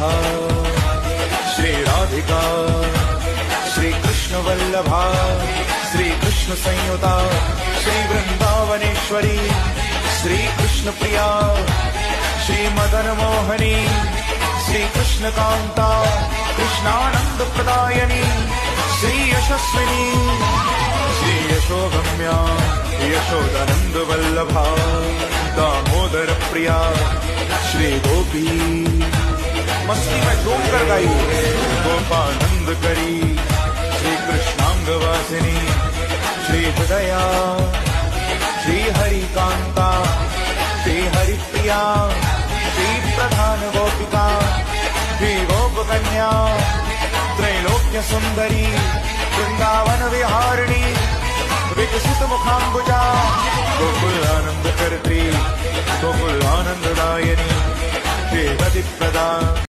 राधा, श्री राधिका, श्री कृष्ण वल्लभा, श्री कृष्ण संयुता, श्री वृंदावनेश्वरी, श्री कृष्ण प्रिया, श्री मदन मोहनी, श्री कृष्ण कांता, कृष्णानंद प्रदायनी, श्री यशस्विनी, श्री यशोगम्या, यशोदानंद वल्लभा, दामोदर प्रिया, श्री गोपी, मस्ती में झूम कर गाई, गोपानंद करी, श्री कृष्णांग वासिनी, श्री हृदया, श्री हरि कांता, श्री हरि प्रिया, श्री प्रधान गोपिका, श्री गोप कन्या, त्रैलोक्य सुंदरी, वृंदावन विहारिणी, विकसित मुखाम्बुजा, गोकुल आनंद करत्री, गोकुल आनंददायिनी, श्री गति प्रदा।